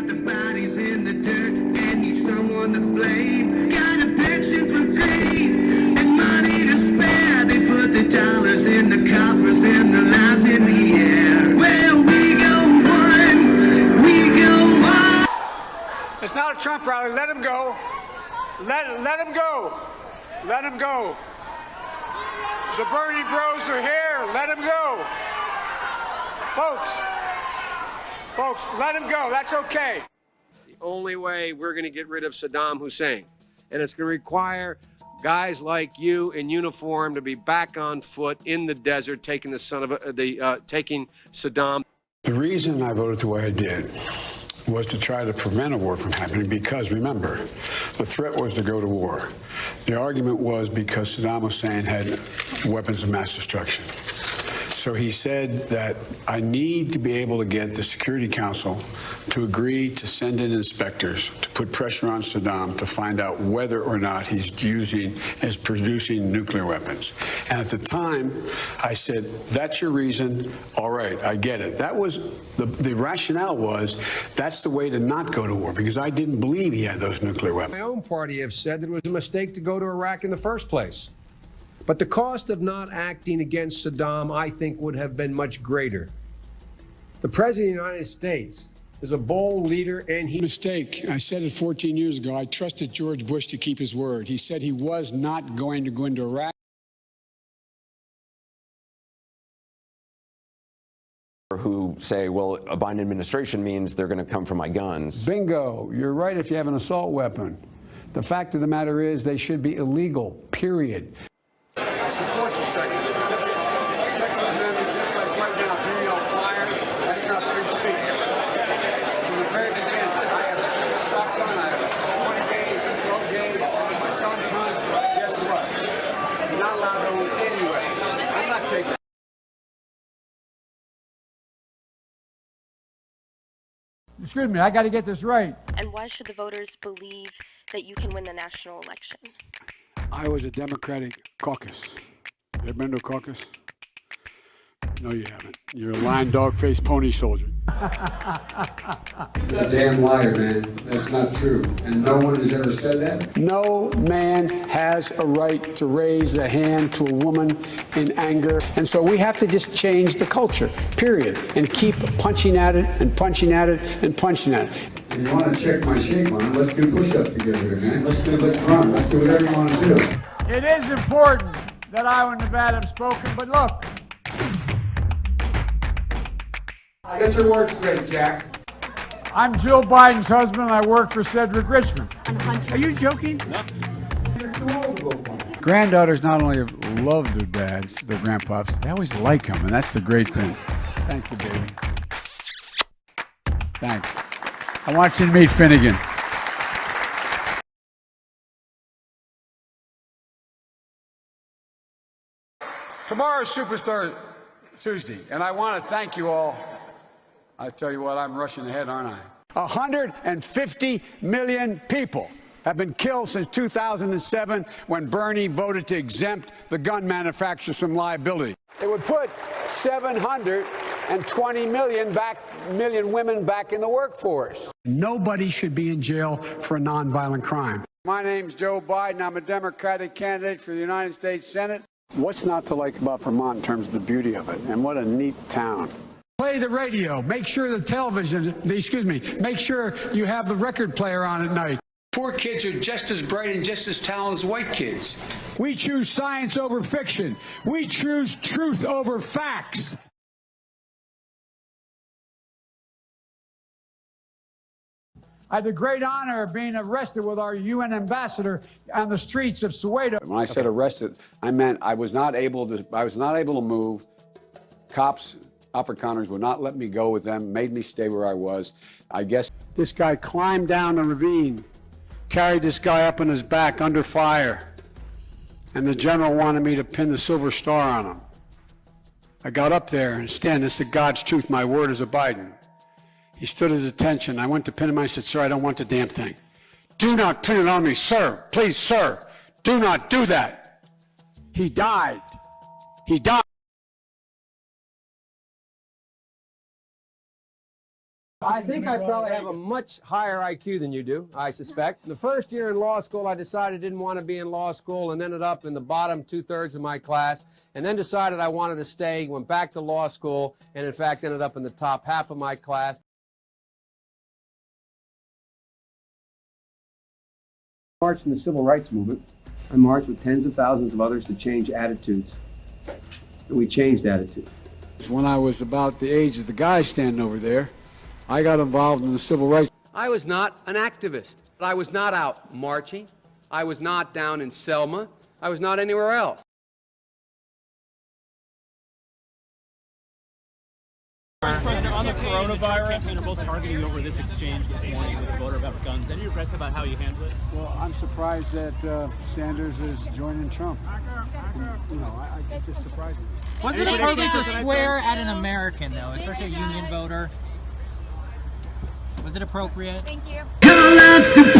got the bodies in the dirt and need someone to blame. Got a penchant for greed and money to spare. They put the dollars in the coffers and the lies in the air. Where we go one, we go on. It's not a Trump rally. Let him go. Let him go. Let him go. The Bernie bros are here. Let him go. Folks, let him go. That's okay. The only way we're going to get rid of Saddam Hussein, and it's going to require guys like you in uniform to be back on foot in the desert, taking taking Saddam. The reason I voted the way I did was to try to prevent a war from happening because, remember, the threat was to go to war. The argument was because Saddam Hussein had weapons of mass destruction. So he said that I need to be able to get the Security Council to agree to send in inspectors to put pressure on Saddam to find out whether or not he's producing nuclear weapons. And at the time, I said, that's your reason. All right, I get it. That was the rationale was that's the way to not go to war because I didn't believe he had those nuclear weapons. My own party have said that it was a mistake to go to Iraq in the first place. But the cost of not acting against Saddam, I think, would have been much greater. The President of the United States is a bold leader, and he... Mistake. I said it 14 years ago. I trusted George Bush to keep his word. He said he was not going to go into Iraq. Who say, well, a Biden administration means they're going to come for my guns. Bingo. You're right if you have an assault weapon. The fact of the matter is they should be illegal, period. Support the Second Amendment. Second Amendment, just like right now, being on fire, that's not free speech. From the very beginning, I have a shotgun, I have 20 games, 12 games, my son's hunt. Guess what? I'm not allowed to own anyway. I'm not taking. Excuse me, I got to get this right. And why should the voters believe that you can win the national election? I was a Democratic caucus. You ever been to a caucus? No, you haven't. You're a lying dog-faced pony soldier. You're a damn liar, man. That's not true. And no one has ever said that? No man has a right to raise a hand to a woman in anger. And so we have to just change the culture, period, and keep punching at it and punching at it and punching at it. If you want to check my shape on it, let's do push-ups together, man. Let's run. Let's do whatever you want to do. It is important that Iowa and Nevada have spoken, but look. Get your words straight, Jack. I'm Jill Biden's husband, and I work for Cedric Richmond. Are you joking? No. Granddaughters not only love their dads, their grandpops, they always like them, and that's the great thing. Thank you, baby. Thanks. I want you to meet Finnegan. Tomorrow's Superstar Tuesday, and I want to thank you all. I tell you what, I'm rushing ahead, aren't I? 150 million people have been killed since 2007 when Bernie voted to exempt the gun manufacturers from liability. It would put 720 million women back in the workforce. Nobody should be in jail for a nonviolent crime. My name's Joe Biden. I'm a Democratic candidate for the United States Senate. What's not to like about Vermont in terms of the beauty of it? And what a neat town. Play the radio. Make sure the television, make sure you have the record player on at night. Poor kids are just as bright and just as talented as white kids. We choose science over fiction. We choose truth over facts. I had the great honor of being arrested with our UN ambassador on the streets of Soweto. When I said arrested, I meant I was not able to move. Cops, Afrikaners would not let me go with them, made me stay where I was. I guess this guy climbed down a ravine, carried this guy up on his back under fire, and the general wanted me to pin the silver star on him. I got up there and I said, God's truth, my word is a Biden. He stood at attention. I went to pin him. I said, sir, I don't want the damn thing. Do not pin it on me, sir. Please, sir. Do not do that. He died. He died. I think I probably have a much higher IQ than you do, I suspect. The first year in law school, I decided I didn't want to be in law school and ended up in the bottom 2/3 of my class, and then decided I wanted to stay, went back to law school, and in fact ended up in the top half of my class. I marched in the civil rights movement. I marched with tens of thousands of others to change attitudes. And we changed attitudes. When I was about the age of the guy standing over there, I got involved in the civil rights. I was not an activist. I was not out marching. I was not down in Selma. I was not anywhere else. Vice President, on the coronavirus, they're both targeting you over this exchange this morning with the voter about guns. Any regrets about how you handled it? Well, I'm surprised that Sanders is joining Trump. It just surprised me. Was it appropriate to swear at an American, though, especially a union voter? Was it appropriate? Call us the